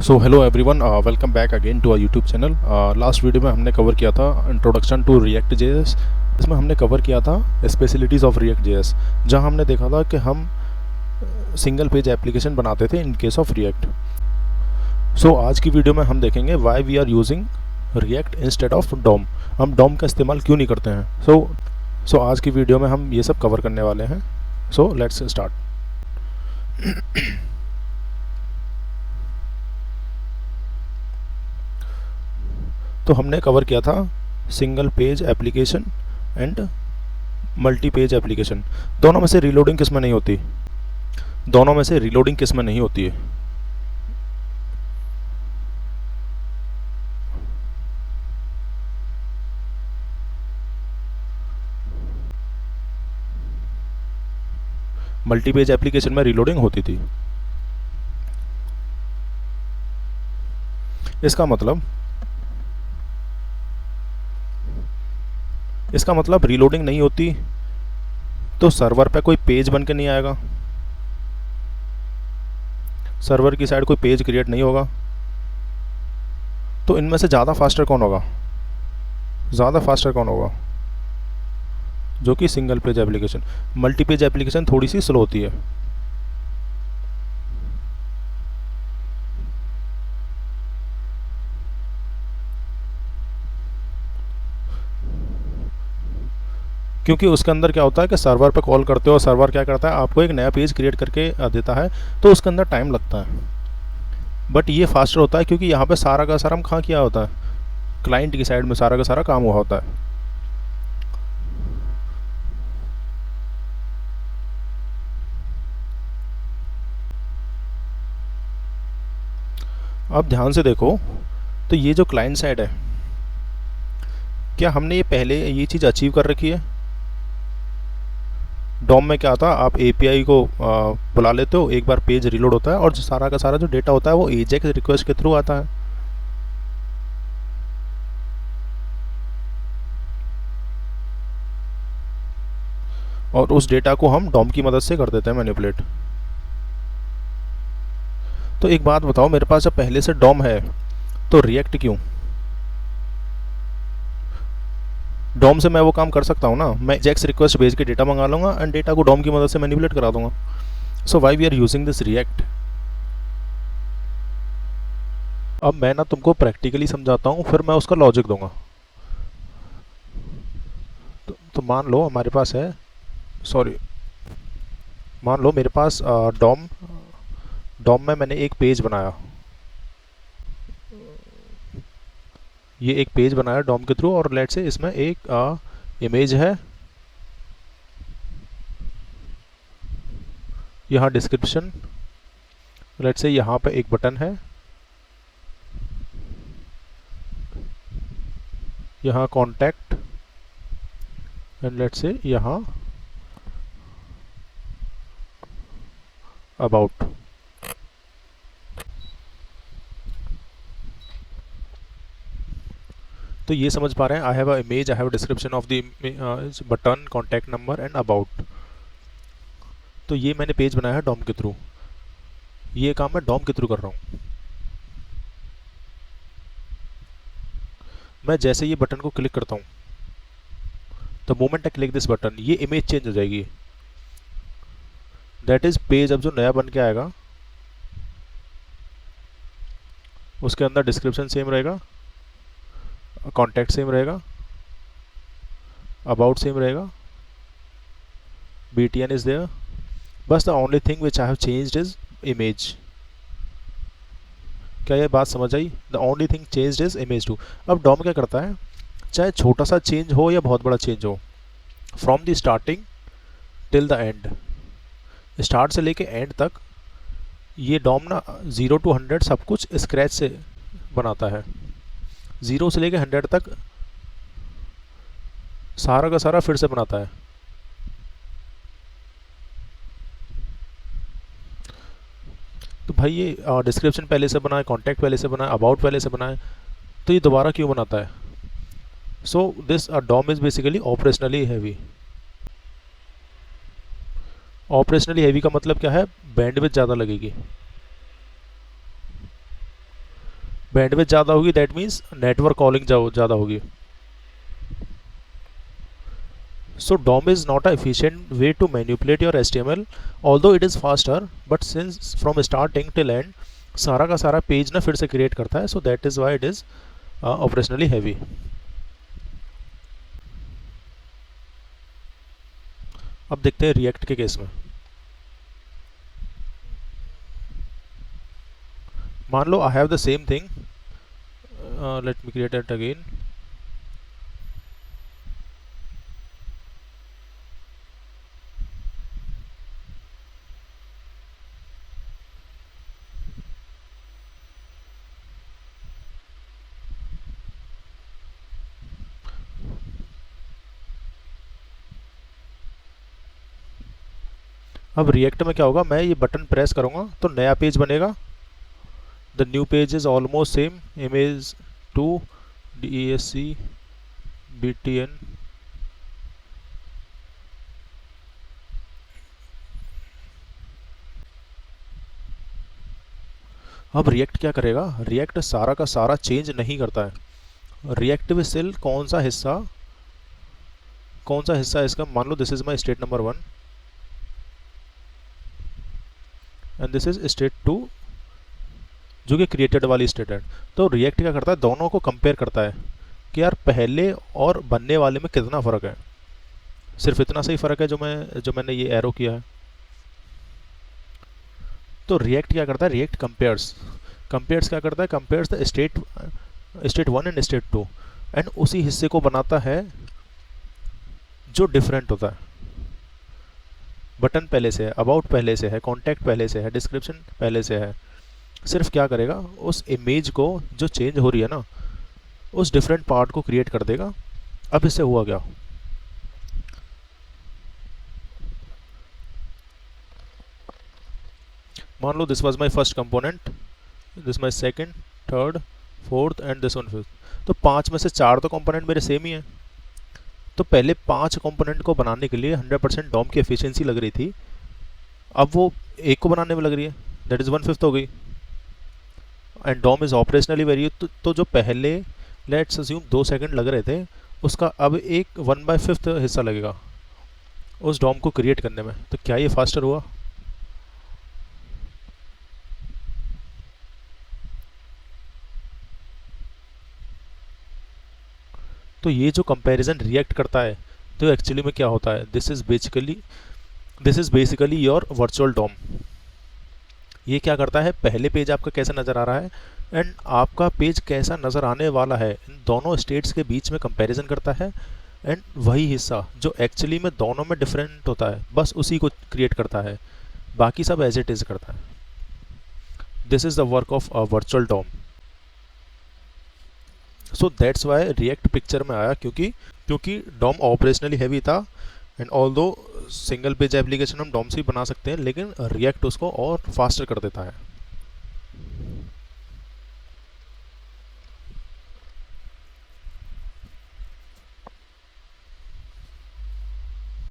So hello everyone, welcome back again to our YouTube channel. Last video में हमने cover किया था introduction to react JS. इसमें हमने कवर किया था स्पेशलिटीज़ ऑफ रिएक्ट जेएस, जहां हमने देखा था कि हम सिंगल पेज एप्लीकेशन बनाते थे in case of React. So आज की वीडियो में हम देखेंगे why we are using React instead of DOM. हम डॉम का इस्तेमाल क्यों नहीं करते हैं। सो आज की वीडियो में हम ये सब कवर करने वाले हैं। So let's start. तो हमने कवर किया था single page application and multi page application. दोनों में से रीलोडिंग किस में नहीं होती? दोनों में से रीलोडिंग किस में नहीं होती है? मल्टी पेज एप्लीकेशन में रीलोडिंग होती थी। इसका मतलब रीलोडिंग नहीं होती तो सर्वर पे कोई पेज बन के नहीं आएगा, सर्वर की साइड कोई पेज क्रिएट नहीं होगा। तो इनमें से ज़्यादा फास्टर कौन होगा? जो कि single page application. Multi page application थोड़ी सी स्लो होती है। क्योंकि उसके अंदर क्या होता है कि सर्वर पे कॉल करते हो, सर्वर क्या करता है, आपको एक नया पेज क्रिएट करके देता है, तो उसके अंदर टाइम लगता है। बट ये फास्टर होता है क्योंकि यहाँ पे सारा का सारा कहाँ किया होता है, क्लाइंट की साइड में सारा का सारा काम हुआ होता है। अब ध्यान से देखो, तो ये जो क्लाइंट साइड है, क्या हमने ये पहले ये चीज़ अचीव कर रखी है? डॉम में क्या था, आप एपीआई को बुला लेते हो, एक बार पेज रीलोड होता है और सारा का सारा जो डेटा होता है वो एजेक्स रिक्वेस्ट के थ्रू आता है। और उस डेटा को हम डॉम की मदद से कर देते हैं मैनिपुलेट। तो एक बात बताओ, मेरे पास जब पहले से डॉम है तो रिएक्ट क्यों? डॉम से मैं वो काम कर सकता हूँ ना, मैं एजेक्स रिक्वेस्ट भेज के डेटा मंगा लूँगा एंड डेटा को डॉम की मदद से मैनिपुलेट करा दूंगा। So why we are using this React? अब मैं ना तुमको प्रैक्टिकली समझाता हूँ, फिर मैं उसका लॉजिक दूंगा। तो मान लो हमारे पास है, मान लो मेरे पास डॉम में मैंने एक पेज बनाया, ये एक पेज बनाया डॉम के थ्रू, और लेट से इसमें एक इमेज है, यहाँ डिस्क्रिप्शन, लेट से यहाँ पे एक बटन है, यहाँ कॉन्टैक्ट, एंड लेट से यहाँ अबाउट। तो ये समझ पा रहे हैं, I have a image, I have description of the button, contact number and about. तो ये मैंने पेज बनाया है डॉम के थ्रू, ये काम मैं डॉम के थ्रू कर रहा हूँ। मैं जैसे ये बटन को क्लिक करता हूँ, the moment I click this button, ये इमेज चेंज हो जाएगी। दैट इज पेज अब जो नया बन के आएगा उसके अंदर डिस्क्रिप्शन सेम रहेगा, कॉन्टैक्ट सेम रहेगा, अबाउट सेम रहेगा, BTN इज देयर, बस the only thing which I have changed is image. क्या ये बात समझ आई? The only thing changed is image too. अब डॉम क्या करता है, चाहे छोटा सा चेंज हो या बहुत बड़ा चेंज हो, from the starting till the end, start से लेके एंड तक ये डॉम ना 0 to 100 सब कुछ स्क्रैच से बनाता है। 0 से लेके 100 तक सारा का सारा फिर से बनाता है। तो भाई ये डिस्क्रिप्शन पहले से बनाए, कॉन्टैक्ट पहले से बनाए, अबाउट पहले से बनाए, तो ये दोबारा क्यों बनाता है? So this DOM is basically operationally heavy. Operationally heavy का मतलब क्या है? बैंडविड्थ ज़्यादा लगेगी। बैंडविड्थ ज़्यादा होगी, दैट मीन्स नेटवर्क कॉलिंग ज़्यादा होगी. So DOM is not a efficient way to manipulate your HTML, although it is faster, but since from starting till end सारा का सारा पेज ना फिर से क्रिएट करता है, so that is why it is operationally heavy. अब देखते हैं रिएक्ट के केस में. मान लो I have the same thing, let me create it again. अब रिएक्ट में क्या होगा, मैं ये बटन प्रेस करूँगा तो नया पेज बनेगा. The new page is almost same, image 2 DESC BTN. अब रिएक्ट क्या करेगा, रिएक्ट सारा का सारा चेंज नहीं करता है. रिएक्टिव सेल कौन सा हिस्सा इसका, मान लो this is my state number 1 and this is state 2 जो कि क्रिएटेड वाली स्टेट है. तो रिएक्ट क्या करता है, दोनों को कंपेयर करता है कि यार पहले और बनने वाले में कितना फ़र्क है. सिर्फ इतना सही फ़र्क है जो मैंने ये एरो किया है. तो रिएक्ट क्या करता है, रिएक्ट कंपेयर्स क्या करता है, compares the state 1 and state 2 and उसी हिस्से को बनाता है जो डिफरेंट होता है. बटन पहले से है, अबाउट पहले से है, कॉन्टैक्ट पहले से है, डिस्क्रिप्शन पहले से है. सिर्फ क्या करेगा, उस इमेज को जो चेंज हो रही है ना, उस डिफरेंट पार्ट को क्रिएट कर देगा. अब इससे हुआ क्या, मान लो this was my first component, this my second, third, fourth and this one fifth. तो 5 में से 4 तो कंपोनेंट मेरे सेम ही है. तो पहले 5 कंपोनेंट को बनाने के लिए 100% डॉम की एफिशिएंसी लग रही थी, अब वो एक को बनाने में लग रही है, दैट इज़ 1/5 हो गई. And DOM is operationally very, तो जो पहले लेट्स अज्यूम 2 सेकंड लग रहे थे, उसका अब एक 1/5 हिस्सा लगेगा उस डॉम को क्रिएट करने में. तो क्या ये फास्टर हुआ, तो ये जो कंपैरिजन रिएक्ट करता है, तो एक्चुअली में क्या होता है, this is basically your virtual DOM. ये क्या करता है, पहले पेज आपका कैसा नज़र आ रहा है एंड आपका पेज कैसा नज़र आने वाला है, इन दोनों स्टेट्स के बीच में कंपैरिजन करता है. एंड वही हिस्सा जो एक्चुअली में दोनों में डिफरेंट होता है, बस उसी को क्रिएट करता है, बाकी सब एज इट इज़ करता है. This is the work of a virtual DOM. So that's why React picture में आया, क्योंकि डॉम ऑपरेशनली हैवी था. And although single page application हम डॉम से ही बना सकते हैं, लेकिन रिएक्ट उसको और फास्टर कर देता है.